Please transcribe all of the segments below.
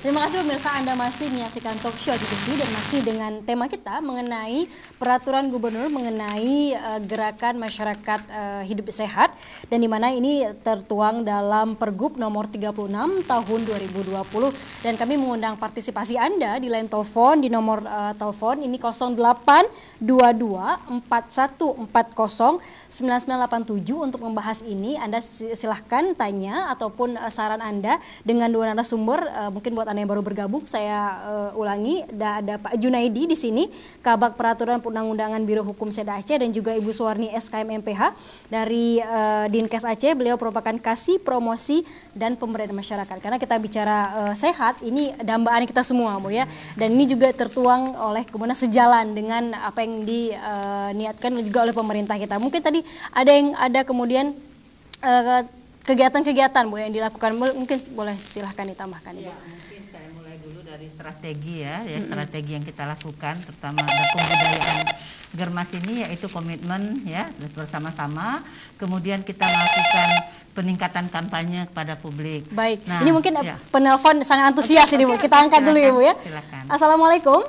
Terima kasih pemirsa, Anda masih menyaksikan Talk Show TV dan masih dengan tema kita mengenai peraturan gubernur mengenai gerakan masyarakat hidup sehat, dan di mana ini tertuang dalam Pergub nomor 36 tahun 2020, dan kami mengundang partisipasi Anda di line telepon di nomor telepon ini 0822 4140 9987 untuk membahas ini. Anda silahkan tanya ataupun saran Anda dengan dua narasumber. Mungkin buat Anda yang baru bergabung, saya ulangi, ada Pak Junaidi di sini, Kabag Peraturan Perundang-undangan Biro Hukum Seda Aceh, dan juga Ibu Suwarni SKM MPH dari Dinkes Aceh. Beliau merupakan Kasih Promosi dan Pemberdayaan Masyarakat. Karena kita bicara sehat, ini dambaan kita semua, Bu ya. Dan ini juga tertuang oleh kemudian sejalan dengan apa yang diniatkan juga oleh pemerintah kita. Mungkin tadi ada kemudian kegiatan-kegiatan Bu yang dilakukan, mungkin boleh silahkan ditambahkan Ibu. Ya, mungkin saya mulai dulu dari strategi ya, strategi yang kita lakukan, terutama ada pembudayaan Germas ini, yaitu komitmen ya bersama-sama. Kemudian kita melakukan peningkatan kampanye kepada publik. Baik, nah, ini mungkin ya. penelpon sangat antusias ini Bu. Kita angkat dulu ya Bu ya. Silakan. Assalamualaikum.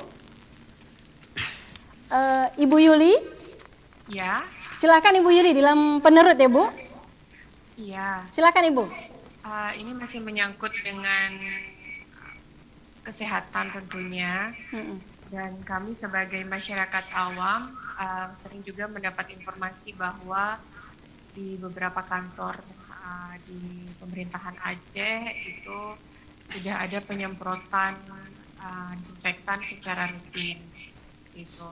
Ibu Yuli. Ya. Silakan Ibu Yuli, dalam penerut ya Bu. Iya. Silakan Ibu. Ini masih menyangkut dengan kesehatan tentunya. Dan kami sebagai masyarakat awam sering juga mendapat informasi bahwa di beberapa kantor di pemerintahan Aceh itu sudah ada penyemprotan disinfektan secara rutin. Itu.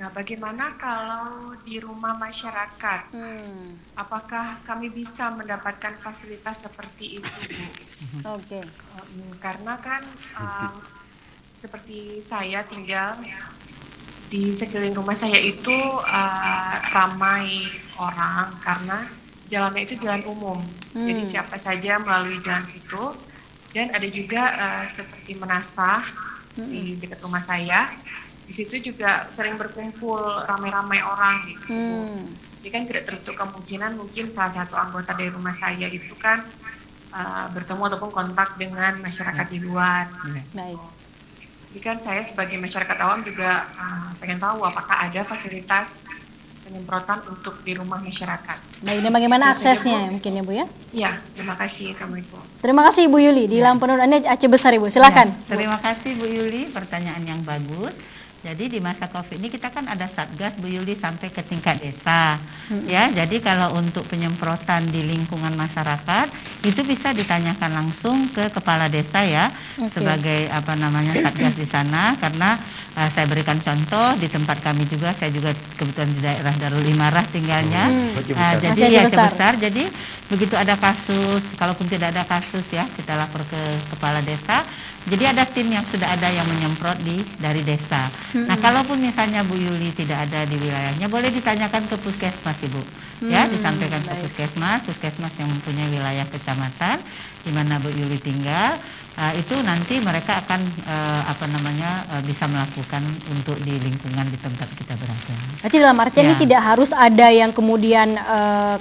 Nah, bagaimana kalau di rumah masyarakat? Apakah kami bisa mendapatkan fasilitas seperti itu, Bu? Oke. Karena kan seperti saya tinggal di sekeliling rumah saya itu ramai orang karena jalannya itu jalan umum. Jadi siapa saja melalui jalan situ, dan ada juga seperti menasah di dekat rumah saya. Di situ juga sering berkumpul ramai-ramai orang gitu. Jadi kan tidak tertutup kemungkinan mungkin salah satu anggota dari rumah saya itu kan bertemu ataupun kontak dengan masyarakat di luar. Baik. Jadi kan saya sebagai masyarakat awam juga pengen tahu apakah ada fasilitas penyemprotan untuk di rumah masyarakat. Baik, dan bagaimana aksesnya mungkin ya Bu ya? Ya, terima kasih. Assalamualaikum. Terima kasih Ibu Yuli, di dalam penurutannya Aceh Besar Ibu, silakan. Ya, terima kasih Bu Yuli, pertanyaan yang bagus. Jadi di masa COVID ini kita kan ada Satgas Bu Yuli sampai ke tingkat desa. Ya, jadi kalau untuk penyemprotan di lingkungan masyarakat itu bisa ditanyakan langsung ke kepala desa ya, sebagai Satgas di sana, karena saya berikan contoh di tempat kami juga, saya juga kebetulan di daerah Darul Imarah tinggalnya. Jadi ya Aceh Besar. Jadi begitu ada kasus, kalaupun tidak ada kasus ya, kita lapor ke kepala desa. Jadi ada tim yang sudah ada yang menyemprot dari desa. Nah, kalaupun misalnya Bu Yuli tidak ada di wilayahnya, boleh ditanyakan ke puskesmas Ibu. Ya, disampaikan ke puskesmas yang mempunyai wilayah kecamatan di mana Bu Yuli tinggal. Itu nanti mereka akan bisa melakukan untuk di lingkungan di tempat kita berada. Berarti dalam artian ini tidak harus ada yang kemudian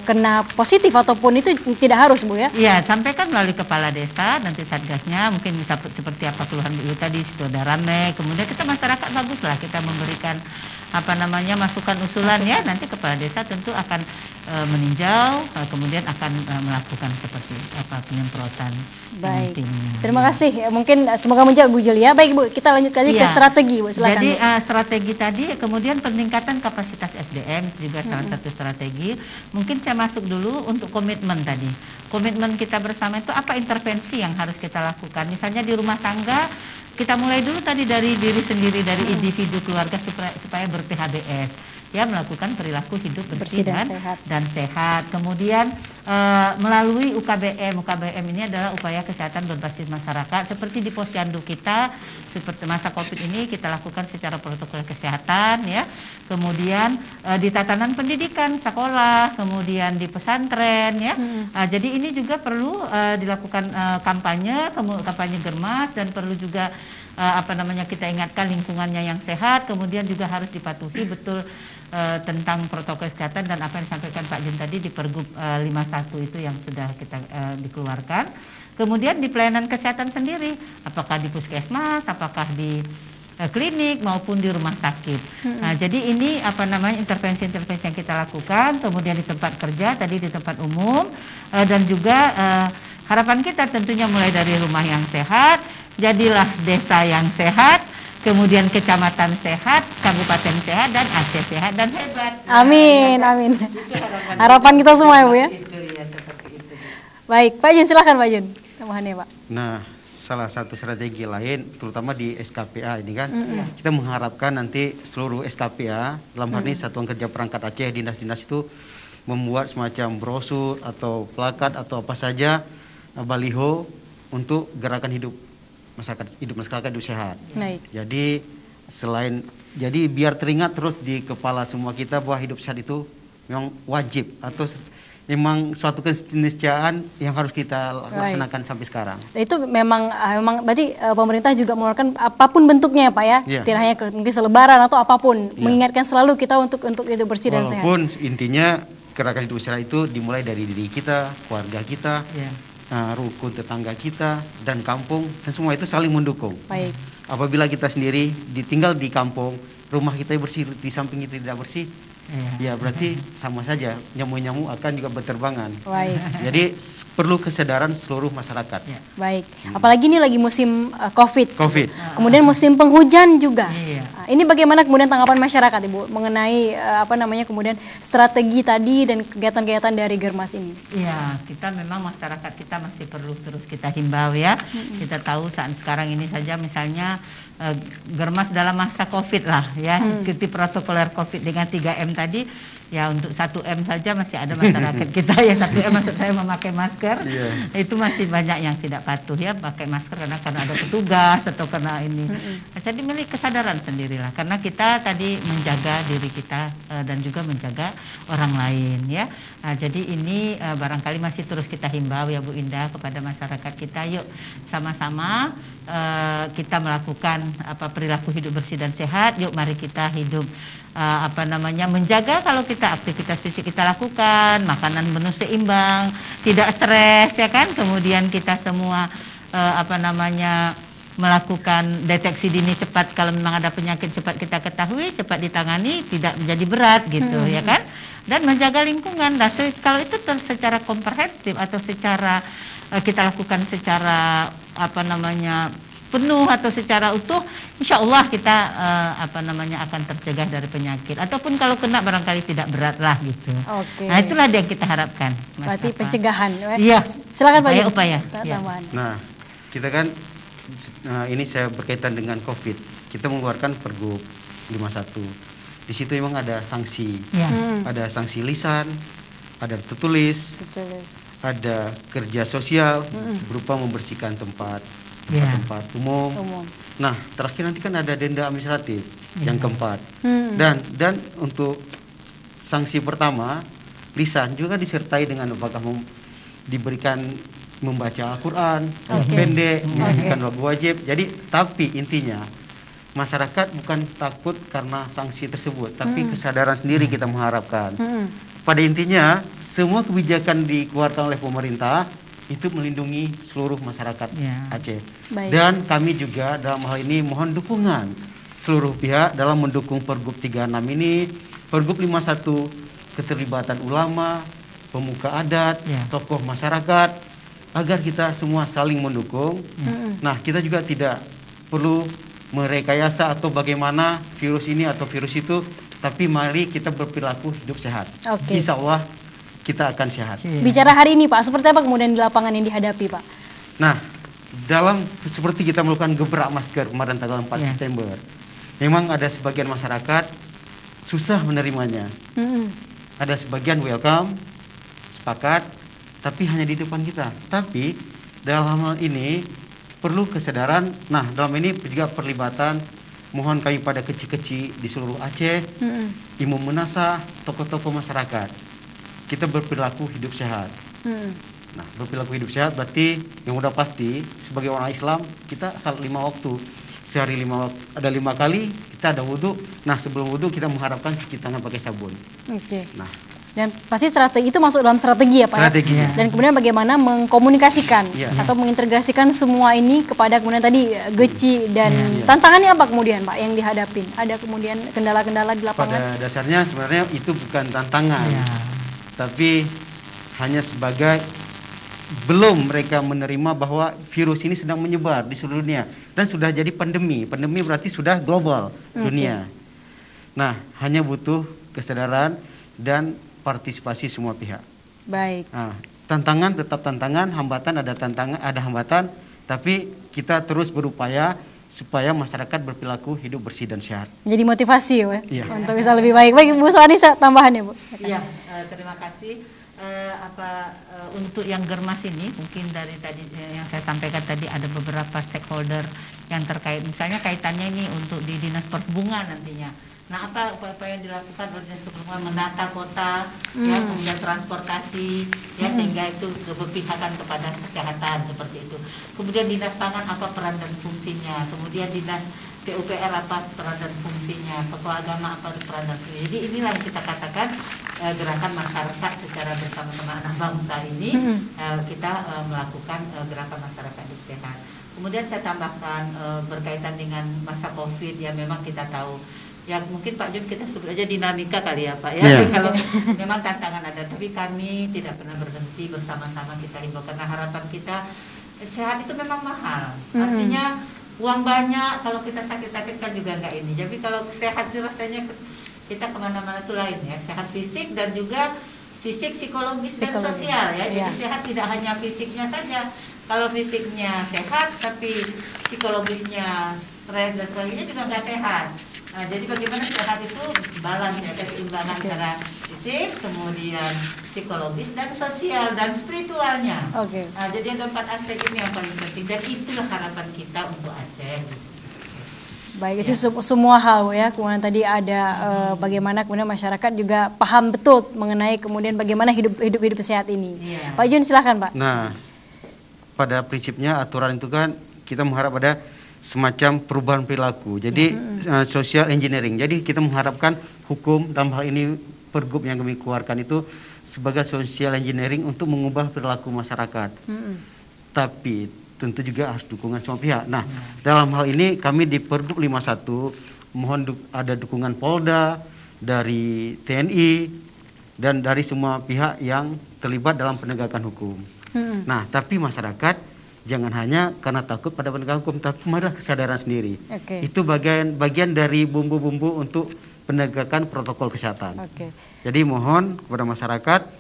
kena positif ataupun itu tidak harus Bu ya? Iya, sampaikan melalui kepala desa, nanti satgasnya mungkin bisa seperti apa keluhan Bu tadi, situ ada rame, kemudian kita masyarakat baguslah kita memberikan masukan usulan ya, nanti kepala desa tentu akan meninjau, kemudian akan melakukan seperti penyemprotan. Baik, terima kasih. Mungkin semoga menjawab Bu Julia. Baik Bu, kita lanjut lagi ke strategi Bu, silakan. Jadi strategi tadi, kemudian peningkatan kapasitas SDM juga salah satu strategi. Mungkin saya masuk dulu untuk komitmen tadi. Komitmen kita bersama itu apa intervensi yang harus kita lakukan? Misalnya di rumah tangga, kita mulai dulu tadi dari diri sendiri, dari individu keluarga supaya ber-PHBS. Ya, melakukan perilaku hidup bersih dan sehat. Kemudian melalui UKBM ini adalah upaya kesehatan berbasis masyarakat. Seperti di posyandu kita, seperti masa COVID ini kita lakukan secara protokol kesehatan ya. Kemudian di tatanan pendidikan, sekolah, kemudian di pesantren ya. Jadi ini juga perlu dilakukan kampanye Germas, dan perlu juga kita ingatkan lingkungannya yang sehat, kemudian juga harus dipatuhi betul tentang protokol kesehatan dan apa yang disampaikan Pak Jin tadi di Pergub 51 satu itu yang sudah kita dikeluarkan. Kemudian di pelayanan kesehatan sendiri, apakah di puskesmas, apakah di klinik maupun di rumah sakit. Nah, jadi ini intervensi-intervensi yang kita lakukan, kemudian di tempat kerja, tadi di tempat umum, dan juga harapan kita tentunya mulai dari rumah yang sehat, jadilah desa yang sehat, kemudian kecamatan sehat, kabupaten sehat, dan Aceh sehat dan hebat. Amin, amin. Harapan kita semua ya Bu ya. Baik, Pak Jun silakan Pak Jun. Tambahannya Pak. Nah, salah satu strategi lain, terutama di SKPA ini kan, kita mengharapkan nanti seluruh SKPA, dalam hal ini Satuan Kerja Perangkat Aceh, dinas-dinas itu membuat semacam brosur atau plakat atau apa saja, baliho untuk gerakan hidup masyarakat hidup sehat. Baik. Jadi biar teringat terus di kepala semua kita bahwa hidup sehat itu memang wajib atau memang suatu keniscayaan yang harus kita laksanakan sampai sekarang. Itu memang berarti pemerintah juga mengeluarkan apapun bentuknya ya Pak ya. Iya. Tidak hanya mungkin selebaran atau apapun, mengingatkan selalu kita untuk hidup bersih dan sehat. Walaupun intinya gerakan hidup sehat itu dimulai dari diri kita, keluarga kita, rukun tetangga kita, dan kampung, dan semua itu saling mendukung. Baik. Apabila kita sendiri ditinggal di kampung, rumah kita bersih, di samping kita tidak bersih, ya berarti sama saja, nyamuk-nyamuk akan juga berterbangan. Baik. Jadi perlu kesadaran seluruh masyarakat. Baik. Apalagi ini lagi musim COVID. Kemudian musim penghujan juga. Nah, ini bagaimana kemudian tanggapan masyarakat Ibu mengenai kemudian strategi tadi dan kegiatan-kegiatan dari Germas ini? Iya, kita memang masyarakat kita masih perlu terus kita himbau ya. Kita tahu saat sekarang ini saja misalnya Germas dalam masa COVID lah ya, ikuti protokoler COVID dengan 3M tadi ya, untuk 1M saja masih ada masyarakat kita yang 1M maksud saya memakai masker. Itu masih banyak yang tidak patuh ya pakai masker karena ada petugas atau karena ini. Jadi milik kesadaran sendirilah karena kita tadi menjaga diri kita dan juga menjaga orang lain ya. Nah, jadi ini barangkali masih terus kita himbau ya Bu Indah kepada masyarakat kita, yuk sama-sama kita melakukan perilaku hidup bersih dan sehat. Yuk mari kita hidup menjaga kalau kita aktivitas fisik kita lakukan, makanan menu seimbang, tidak stres ya kan. Kemudian kita semua melakukan deteksi dini cepat, kalau memang ada penyakit cepat kita ketahui, cepat ditangani, tidak menjadi berat gitu ya kan. Dan menjaga lingkungan. Dan kalau itu secara komprehensif atau secara kita lakukan secara penuh atau secara utuh, insya Allah kita akan tercegah dari penyakit. Ataupun kalau kena barangkali tidak berat lah gitu. Nah itulah yang kita harapkan. Berarti pencegahan. Iya. Silakan Pak. Upaya. Nah, kita kan ini saya berkaitan dengan COVID. Kita mengeluarkan Pergub 51. Di situ memang ada sanksi. Ada sanksi lisan, ada tertulis, ada kerja sosial berupa membersihkan tempat umum. Nah, terakhir nanti kan ada denda administratif yang keempat. Dan untuk sanksi pertama, lisan juga disertai dengan apakah diberikan membaca Al-Quran, pendek, memberikan lagu wajib. Jadi, tapi intinya masyarakat bukan takut karena sanksi tersebut, tapi kesadaran sendiri kita mengharapkan. Pada intinya, semua kebijakan dikeluarkan oleh pemerintah itu melindungi seluruh masyarakat Aceh. Baik. Dan kami juga dalam hal ini mohon dukungan seluruh pihak dalam mendukung Pergub 36 ini, Pergub 51, keterlibatan ulama, pemuka adat, tokoh masyarakat, agar kita semua saling mendukung. Nah, kita juga tidak perlu merekayasa atau bagaimana virus ini atau virus itu, tapi mari kita berperilaku hidup sehat. Insya Allah kita akan sehat. Bicara hari ini Pak, seperti apa kemudian di lapangan yang dihadapi Pak? Nah, seperti kita melakukan gebrak masker kemarin tanggal 4 September, memang ada sebagian masyarakat susah menerimanya. Ada sebagian welcome, sepakat, tapi hanya di depan kita. Tapi dalam hal ini perlu kesadaran. Nah, dalam ini juga perlibatan, mohon kami pada kecil-kecil di seluruh Aceh, imam menasa, tokoh-tokoh masyarakat. Kita berperilaku hidup sehat. Nah, berperilaku hidup sehat berarti yang udah pasti sebagai orang Islam kita salat 5 waktu. Sehari 5 kali kita ada wudhu. Nah, sebelum wudhu kita mengharapkan cuci tangan pakai sabun. Nah, Dan pasti strategi itu masuk dalam strategi ya Pak. Strategi. Ya? Dan kemudian bagaimana mengkomunikasikan atau mengintegrasikan semua ini kepada kemudian tadi Geci dan tantangannya apa kemudian Pak yang dihadapin? Ada kemudian kendala-kendala di lapangan? Pada dasarnya sebenarnya itu bukan tantangan, tapi hanya sebagai belum mereka menerima bahwa virus ini sedang menyebar di seluruh dunia dan sudah jadi pandemi. Pandemi berarti sudah global dunia. Nah, hanya butuh kesadaran dan partisipasi semua pihak. Baik. Nah, tantangan tetap tantangan, hambatan ada hambatan, tapi kita terus berupaya supaya masyarakat berperilaku hidup bersih dan sehat. Jadi motivasi ya, untuk bisa lebih baik. Baik, Bu Suwanisa tambahannya Bu. Iya, terima kasih. Untuk yang Germas ini mungkin dari tadi yang saya sampaikan tadi ada beberapa stakeholder yang terkait, misalnya kaitannya ini untuk di Dinas Perhubungan nantinya. Nah, apa upaya-upaya yang dilakukan oleh Dinas Perhubungan menata kota, ya, kemudian transportasi, ya, sehingga itu keberpihakan kepada kesehatan seperti itu. Kemudian Dinas Pangan apa peran dan fungsinya, kemudian Dinas PUPR apa peran dan fungsinya, Tokoh Agama apa peran dan fungsinya. Jadi inilah yang kita katakan gerakan masyarakat secara bersama-sama anak bangsa ini, kita melakukan gerakan masyarakat hidup sehat. Kemudian saya tambahkan berkaitan dengan masa COVID, ya memang kita tahu, ya mungkin Pak Jun kita sebut aja dinamika kali ya Pak ya. Kalau memang tantangan ada, tapi kami tidak pernah berhenti, bersama-sama kita himbau karena harapan kita sehat itu memang mahal. Artinya uang banyak, kalau kita sakit-sakit kan juga enggak ini. Jadi kalau sehat itu rasanya kita kemana-mana itu lain ya, sehat fisik dan juga fisik, psikologis dan sosial ya. Jadi sehat tidak hanya fisiknya saja. Kalau fisiknya sehat tapi psikologisnya stres dan sebagainya juga nggak sehat. Nah, jadi bagaimana sehat itu balance ya, keseimbangan antara fisik, kemudian psikologis dan sosial dan spiritualnya. Nah, jadi ada 4 aspek ini yang paling penting dan itulah harapan kita untuk Aceh. Baik, itu semua hal ya. Kemudian tadi ada bagaimana kemudian masyarakat juga paham betul mengenai kemudian bagaimana hidup sehat ini. Pak Jun silahkan Pak. Nah, pada prinsipnya aturan itu kan kita mengharap ada semacam perubahan perilaku. Jadi social engineering. Jadi kita mengharapkan hukum dalam hal ini pergub yang kami keluarkan itu sebagai social engineering untuk mengubah perilaku masyarakat. Tapi tentu juga harus dukungan semua pihak. Nah, dalam hal ini kami di Pergub 51 mohon ada dukungan Polda, dari TNI, dan dari semua pihak yang terlibat dalam penegakan hukum. Nah, tapi masyarakat jangan hanya karena takut pada penegakan hukum, tapi marilah kesadaran sendiri. Itu bagian dari bumbu-bumbu untuk penegakan protokol kesehatan. Jadi mohon kepada masyarakat,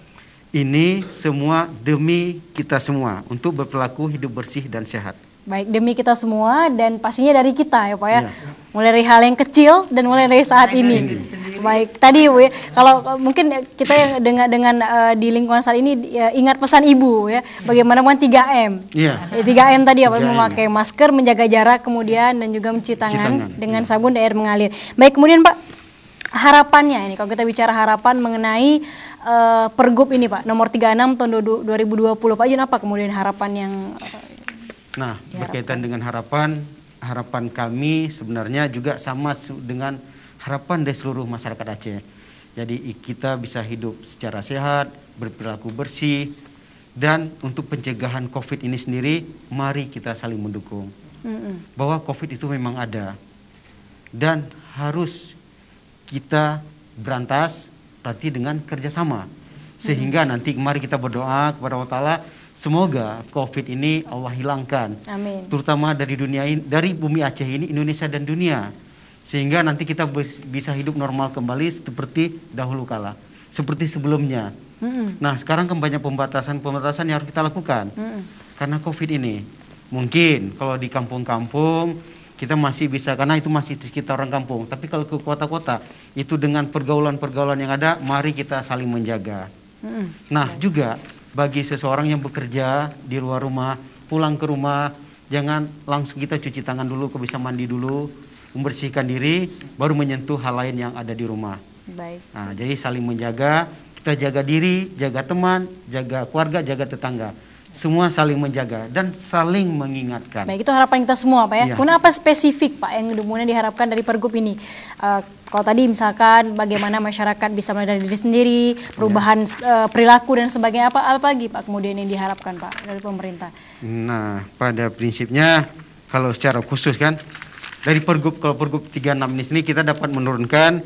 ini semua demi kita semua untuk berperilaku hidup bersih dan sehat. Baik, demi kita semua dan pastinya dari kita ya Pak ya. Mulai dari hal yang kecil dan mulai dari saat ini. Baik, tadi Bu ya, kalau mungkin kita yang dengan di lingkungan saat ini ingat pesan Ibu ya, bagaimana melakukan 3M. 3M tadi apa? Memakai masker, menjaga jarak, kemudian dan juga mencuci tangan dengan sabun dan air mengalir. Baik, kemudian Pak, harapannya ini kalau kita bicara harapan mengenai pergub ini Pak nomor 36 tahun 2020 Pak Jun, apa kemudian harapan yang nah berkaitan dengan harapan kami sebenarnya juga sama dengan harapan dari seluruh masyarakat Aceh. Jadi kita bisa hidup secara sehat, berperilaku bersih, dan untuk pencegahan COVID ini sendiri mari kita saling mendukung. Bahwa COVID itu memang ada dan harus kita berantas berarti dengan kerjasama, sehingga nanti mari kita berdoa kepada Allah Ta'ala semoga COVID ini Allah hilangkan. Amin. Terutama dari dunia ini, dari bumi Aceh ini, Indonesia dan dunia, sehingga nanti kita bisa hidup normal kembali seperti dahulu kala, seperti sebelumnya. Nah sekarang kan banyak pembatasan yang harus kita lakukan karena COVID ini. Mungkin kalau di kampung-kampung kita masih bisa, karena itu masih sekitar orang kampung. Tapi kalau ke kota-kota, itu dengan pergaulan-pergaulan yang ada, mari kita saling menjaga. Nah juga bagi seseorang yang bekerja di luar rumah, pulang ke rumah, jangan langsung kita cuci tangan dulu, bisa mandi dulu, membersihkan diri, baru menyentuh hal lain yang ada di rumah. Nah, jadi saling menjaga, kita jaga diri, jaga teman, jaga keluarga, jaga tetangga. semua saling menjaga dan saling mengingatkan. Baik, itu harapan kita semua Pak ya. Iya. Kemudian apa spesifik Pak yang kemudian diharapkan dari Pergub ini? Kalau tadi misalkan bagaimana masyarakat bisa menyadari diri sendiri, perubahan perilaku dan sebagainya, apa lagi Pak kemudian yang diharapkan Pak dari pemerintah? Nah, pada prinsipnya kalau secara khusus kan dari Pergub, kalau Pergub 36 ini sendiri kita dapat menurunkan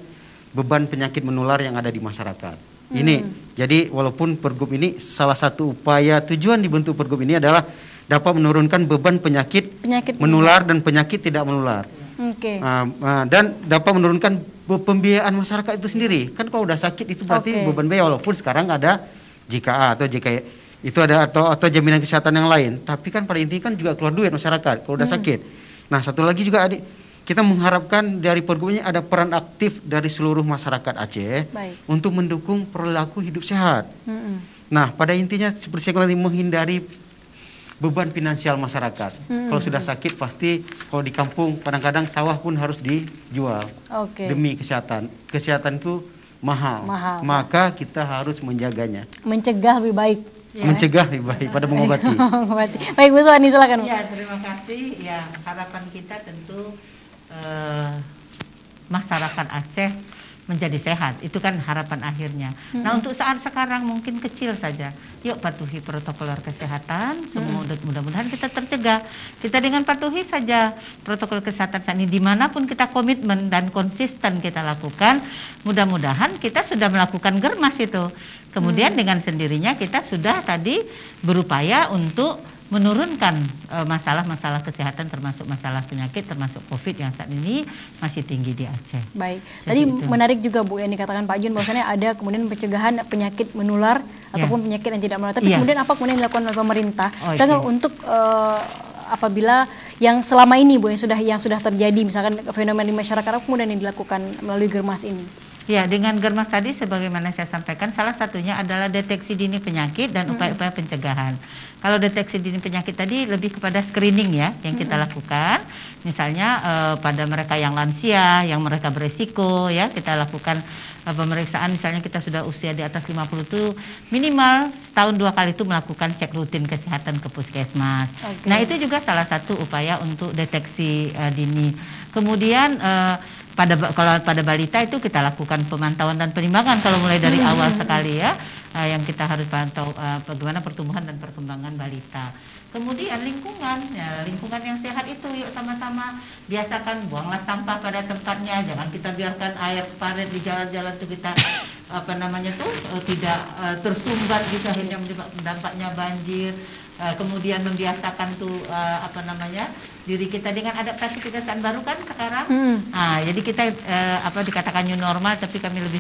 beban penyakit menular yang ada di masyarakat. Ini, jadi walaupun Pergub ini salah satu upaya tujuan dibentuk Pergub ini adalah dapat menurunkan beban penyakit menular dan penyakit tidak menular. Oke. Dan dapat menurunkan pembiayaan masyarakat itu sendiri. Kan kalau udah sakit itu berarti beban biaya, walaupun sekarang ada JKA atau JKI itu ada atau jaminan kesehatan yang lain. Tapi kan pada intinya kan juga keluar duit masyarakat kalau udah sakit. Nah, satu lagi juga kita mengharapkan dari Pergub ini ada peran aktif dari seluruh masyarakat Aceh untuk mendukung perilaku hidup sehat. Nah, pada intinya seperti saya bilang, menghindari beban finansial masyarakat. Kalau sudah sakit pasti kalau di kampung kadang-kadang sawah pun harus dijual demi kesehatan. Kesehatan itu mahal. Maka kita harus menjaganya. Mencegah lebih baik. Ya. Mencegah lebih baik pada mengobati. Baik Bu Suwani, silakan. Ya, terima kasih. Ya, harapan kita tentu masyarakat Aceh menjadi sehat, itu kan harapan akhirnya. Nah, untuk saat sekarang mungkin kecil saja, yuk patuhi protokol kesehatan, semua mudah-mudahan kita tercegah. Kita dengan patuhi saja protokol kesehatan saat ini, dimanapun kita komitmen dan konsisten kita lakukan, mudah-mudahan kita sudah melakukan germas itu. Kemudian dengan sendirinya kita sudah tadi berupaya untuk menurunkan masalah-masalah kesehatan, termasuk masalah penyakit, termasuk COVID yang saat ini masih tinggi di Aceh. Baik. Tadi menarik juga Bu yang dikatakan Pak Jun bahwasanya ada kemudian pencegahan penyakit menular ataupun penyakit yang tidak menular. Tapi kemudian apa kemudian dilakukan oleh pemerintah? Misalkan untuk apabila yang selama ini Bu yang sudah terjadi misalkan fenomena di masyarakat, apa kemudian yang dilakukan melalui germas ini? Ya, dengan germas tadi sebagaimana saya sampaikan, salah satunya adalah deteksi dini penyakit dan upaya-upaya pencegahan. Kalau deteksi dini penyakit tadi lebih kepada screening ya yang kita lakukan. Misalnya pada mereka yang lansia, yang mereka beresiko ya, kita lakukan pemeriksaan. Misalnya kita sudah usia di atas 50 itu minimal setahun 2 kali itu melakukan cek rutin kesehatan ke puskesmas. Nah, itu juga salah satu upaya untuk deteksi dini. Kemudian kalau pada balita itu kita lakukan pemantauan dan penimbangan kalau mulai dari awal sekali ya, yang kita harus pantau bagaimana pertumbuhan dan perkembangan balita. Kemudian lingkungan yang sehat itu yuk sama-sama biasakan buanglah sampah pada tempatnya, jangan kita biarkan air parit di jalan-jalan itu kita tidak tersumbat gitu, akhirnya dampaknya banjir. Kemudian membiasakan diri kita dengan adaptasi kebiasaan baru kan sekarang. Jadi kita dikatakan new normal, tapi kami lebih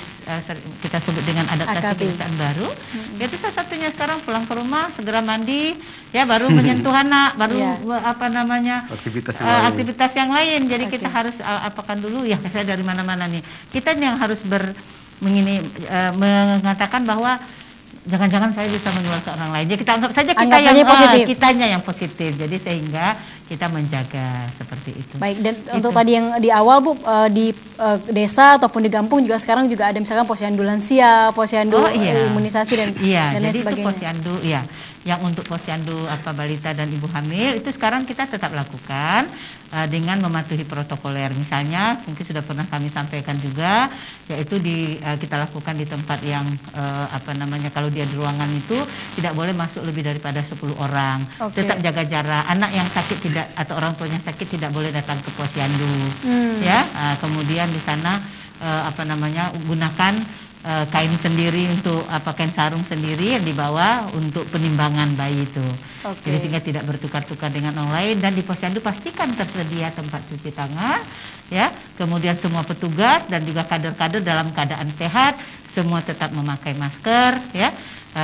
kita sebut dengan adaptasi kebiasaan baru. Yaitu salah satunya sekarang pulang ke rumah segera mandi, ya baru menyentuh anak, baru aktivitas yang lain. Jadi kita harus apakan dulu ya, saya dari mana-mana nih. Kita yang harus mengatakan bahwa jangan-jangan saya bisa menular ke orang lain. Jadi kita anggap saja kitanya yang positif. Jadi sehingga kita menjaga seperti itu. Baik, dan untuk tadi yang di awal Bu, di desa ataupun di kampung juga sekarang juga ada misalkan posyandu lansia, posyandu imunisasi dan lain sebagainya. Itu posyandu yang untuk posyandu balita dan ibu hamil itu sekarang kita tetap lakukan dengan mematuhi protokoler. Misalnya mungkin sudah pernah kami sampaikan juga, yaitu kita lakukan di tempat yang kalau dia di ruangan itu tidak boleh masuk lebih daripada 10 orang. Tetap jaga jarak. Anak yang sakit atau orang tuanya sakit tidak boleh datang ke posyandu. Kemudian di sana gunakan kain sendiri untuk kain sarung sendiri yang dibawa untuk penimbangan bayi itu. Jadi sehingga tidak bertukar-tukar dengan orang lain, dan di posyandu pastikan tersedia tempat cuci tangan ya. Kemudian semua petugas dan juga kader-kader dalam keadaan sehat, semua tetap memakai masker ya.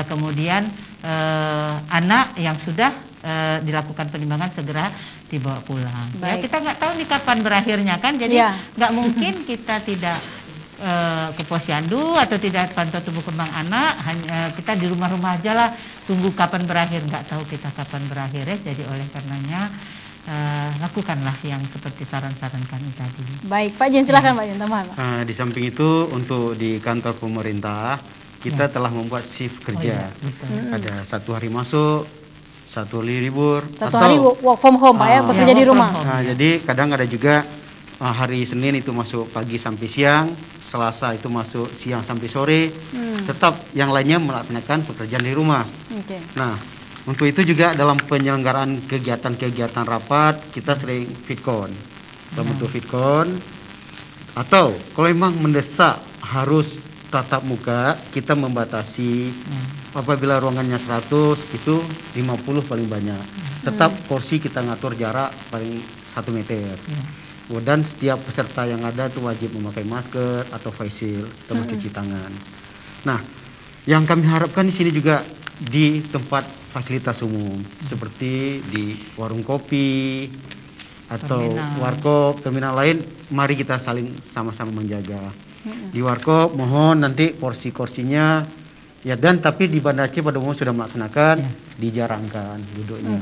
Kemudian anak yang sudah dilakukan penimbangan segera dibawa pulang. Ya, kita nggak tahu nih kapan berakhirnya kan, jadi nggak mungkin kita tidak ke posyandu atau tidak pantau tumbuh kembang anak, hanya kita di rumah-rumah aja lah, tunggu kapan berakhir, nggak tahu kita kapan berakhir ya. Jadi oleh karenanya lakukanlah yang seperti saran-saran kami tadi. Baik, Pak Jen, silahkan Pak Jen, tambah. Di samping itu untuk di kantor pemerintah kita telah membuat shift kerja. Ada 1 hari masuk, satu hari libur. Satu hari work from home Pak ya, bekerja di rumah. Nah, jadi kadang ada juga hari Senin itu masuk pagi sampai siang, Selasa itu masuk siang sampai sore. Tetap yang lainnya melaksanakan pekerjaan di rumah. Nah, untuk itu juga dalam penyelenggaraan kegiatan-kegiatan rapat kita sering vidcon. Dalam bentuk vidcon atau kalau memang mendesak harus tatap muka, kita membatasi apabila ruangannya 100 itu 50 paling banyak. Tetap kursi kita ngatur jarak paling 1 meter. Dan setiap peserta yang ada itu wajib memakai masker atau face shield atau mencuci tangan. Nah, yang kami harapkan di sini juga di tempat fasilitas umum seperti di warung kopi atau warkop, terminal lain, mari kita saling sama-sama menjaga. Di warkop mohon nanti kursi-kursinya ya, dan tapi di Banda Aceh pada umumnya sudah melaksanakan dijarangkan duduknya.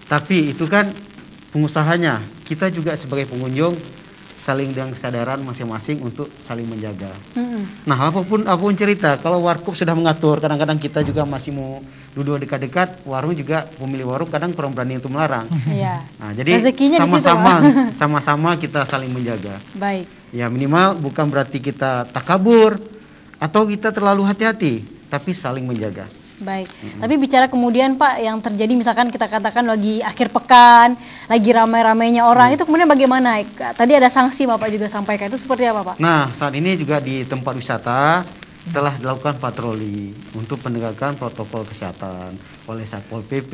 Tapi itu kan pengusahanya, kita juga sebagai pengunjung saling dengan kesadaran masing-masing untuk saling menjaga. Nah, apapun cerita, kalau warkop sudah mengatur, kadang-kadang kita juga masih mau duduk dekat-dekat, warung juga pemilik warung kadang kurang berani untuk melarang. Nah, jadi sama-sama kita saling menjaga. Baik. Ya minimal bukan berarti kita takabur atau kita terlalu hati-hati, tapi saling menjaga. Baik, tapi bicara kemudian Pak yang terjadi misalkan kita katakan lagi akhir pekan, lagi ramai-ramainya orang, itu kemudian bagaimana? Tadi ada sanksi Bapak juga sampaikan, itu seperti apa Pak? Nah, saat ini juga di tempat wisata telah dilakukan patroli untuk penegakan protokol kesehatan oleh Satpol PP,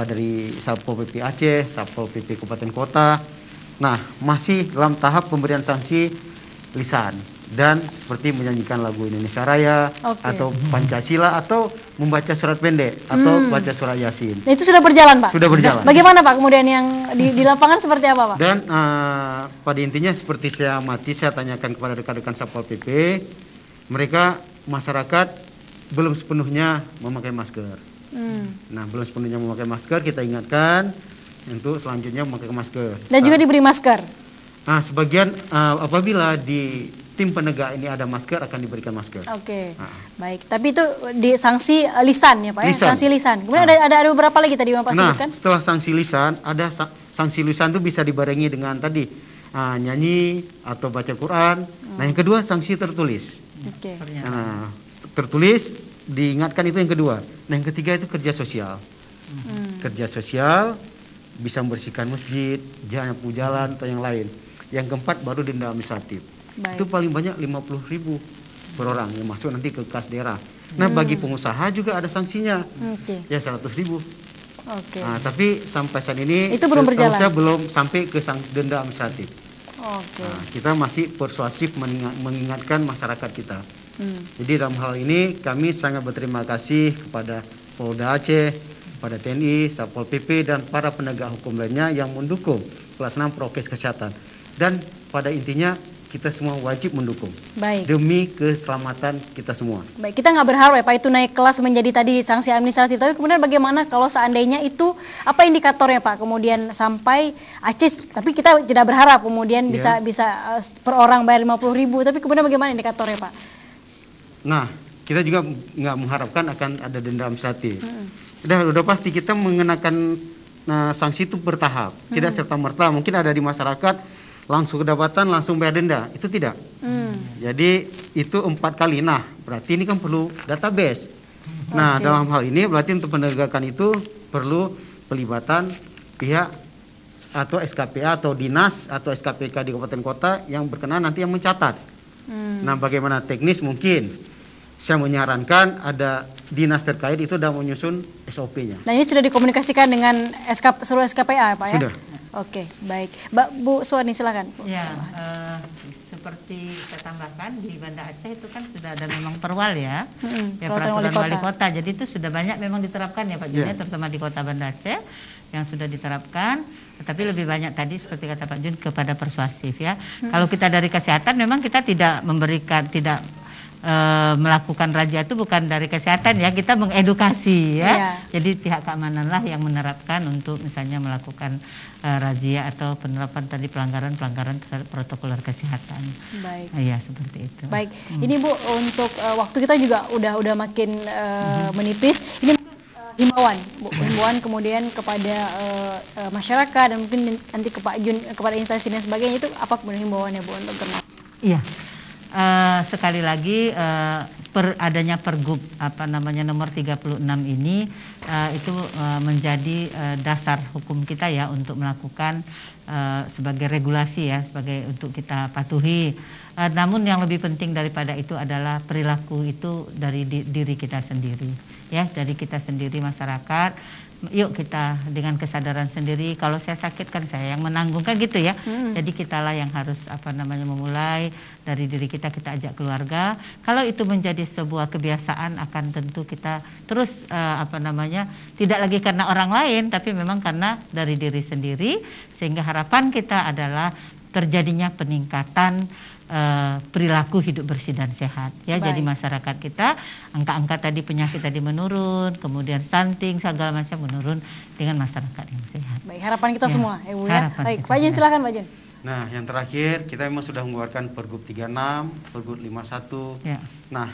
dari Satpol PP Aceh, Satpol PP Kabupaten Kota. Nah, masih dalam tahap pemberian sanksi lisan dan seperti menyanyikan lagu Indonesia Raya atau Pancasila atau membaca surat pendek atau baca surat Yasin. Nah, itu sudah berjalan Pak? Sudah berjalan. Bagaimana Pak kemudian yang di lapangan seperti apa Pak? Dan pada intinya seperti saya tanyakan kepada rekan-rekan Satpol PP, mereka masyarakat belum sepenuhnya memakai masker. Nah, belum sepenuhnya memakai masker, kita ingatkan untuk selanjutnya memakai masker. Dan juga diberi masker? Nah, sebagian apabila di tim penegak ini ada masker akan diberikan masker. Baik. Tapi itu di sanksi lisan ya Pak ya? Sanksi lisan. Kemudian ada beberapa lagi tadi Bapak sebutkan? Nah, setelah sanksi lisan, ada sanksi lisan itu bisa dibarengi dengan tadi nyanyi atau baca Quran. Nah, yang kedua sanksi tertulis. Nah, tertulis diingatkan itu yang kedua. Nah, yang ketiga itu kerja sosial. Kerja sosial bisa membersihkan masjid, nyapu jalan atau yang lain. Yang keempat baru denda administratif. Itu paling banyak 50.000 per orang yang masuk nanti ke kas daerah. Nah, bagi pengusaha juga ada sanksinya. Ya 100.000. Nah, tapi sampai saat ini itu belum berjalan. Saya belum sampai ke denda administratif. Nah, kita masih persuasif mengingatkan masyarakat kita. Jadi dalam hal ini kami sangat berterima kasih kepada Polda Aceh, pada TNI, Satpol PP dan para penegak hukum lainnya yang mendukung pelaksanaan prokes kesehatan. Dan pada intinya kita semua wajib mendukung. Baik. Demi keselamatan kita semua. Baik, kita nggak berharap ya Pak itu naik kelas menjadi tadi sanksi administratif. Tapi kemudian bagaimana kalau seandainya itu apa indikatornya Pak? Kemudian sampai Aceh, tapi kita tidak berharap kemudian bisa per orang bayar 50.000. Tapi kemudian bagaimana indikatornya Pak? Nah, kita juga nggak mengharapkan akan ada denda administratif. Udah pasti kita mengenakan sanksi itu bertahap, tidak serta-merta. Mungkin ada di masyarakat langsung kedapatan langsung bayar denda, itu tidak. Jadi itu 4 kali. Nah, berarti ini kan perlu database. Nah, dalam hal ini berarti untuk penegakan itu perlu pelibatan pihak atau SKPA atau dinas atau SKPK di kabupaten kota yang berkenan nanti yang mencatat. Nah, bagaimana teknis mungkin saya menyarankan ada dinas terkait itu sudah menyusun SOP-nya. Nah, ini sudah dikomunikasikan dengan seluruh SKPA Pak ya? Sudah. Oke, baik. Bu Suwani silakan. Ya, seperti saya tambahkan di Banda Aceh itu kan sudah ada memang perwal ya, peraturan wali kota. Jadi itu sudah banyak memang diterapkan ya Pak Jun, terutama di kota Banda Aceh yang sudah diterapkan. Tetapi lebih banyak tadi seperti kata Pak Jun kepada persuasif ya. Kalau kita dari kesehatan memang kita tidak melakukan razia itu bukan dari kesehatan ya, kita mengedukasi ya. Jadi pihak keamanan lah yang menerapkan untuk misalnya melakukan razia atau penerapan tadi pelanggaran terhadap protokol kesehatan. Baik. Ya seperti itu. Baik. Ini Bu untuk waktu kita juga udah makin menipis. Ini himbauan, himbauan kemudian kepada masyarakat dan mungkin nanti ke Pak Jun, kepada instansi dan sebagainya, itu apa kemudian himbauannya Bu untuk Germas? Iya, sekali lagi adanya Pergub nomor 36 ini itu menjadi dasar hukum kita ya untuk melakukan sebagai regulasi ya, sebagai untuk kita patuhi. Namun yang lebih penting daripada itu adalah perilaku itu dari diri kita sendiri ya, dari kita sendiri masyarakat. Yuk kita dengan kesadaran sendiri, kalau saya sakit kan saya yang menanggung kan gitu ya. Jadi kitalah yang harus memulai dari diri kita ajak keluarga. Kalau itu menjadi sebuah kebiasaan, akan tentu kita terus tidak lagi karena orang lain, tapi memang karena dari diri sendiri, sehingga harapan kita adalah terjadinya peningkatan perilaku hidup bersih dan sehat ya. Baik. Jadi masyarakat kita angka-angka tadi penyakit tadi menurun, kemudian stunting segala macam menurun dengan masyarakat yang sehat. Baik, harapan kita semua ya Bu ya. Baik, Pak Jun silakan Pak Jun. Nah, yang terakhir kita memang sudah mengeluarkan Pergub 36, Pergub 51. Ya. Nah,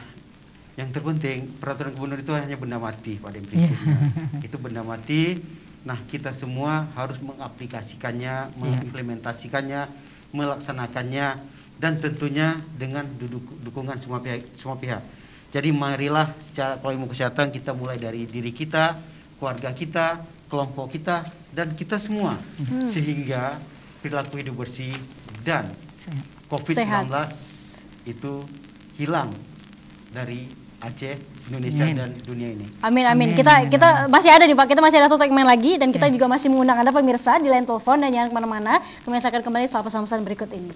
yang terpenting peraturan gubernur itu hanya benda mati pada prinsipnya. Itu benda mati. Nah, kita semua harus mengaplikasikannya, mengimplementasikannya, melaksanakannya, dan tentunya dengan dukungan semua pihak. Jadi marilah secara kalau ilmu kesehatan kita mulai dari diri kita, keluarga kita, kelompok kita, dan kita semua, sehingga perilaku hidup bersih dan COVID-19 itu hilang dari Aceh, Indonesia, dan dunia ini. Amin, amin. Kita masih ada nih Pak, kita masih ada satu segmen lagi, dan kita juga masih mengundang Anda pemirsa di line telepon, dan jangan kemana-mana. Kami akan kembali setelah pesan-pesan berikut ini.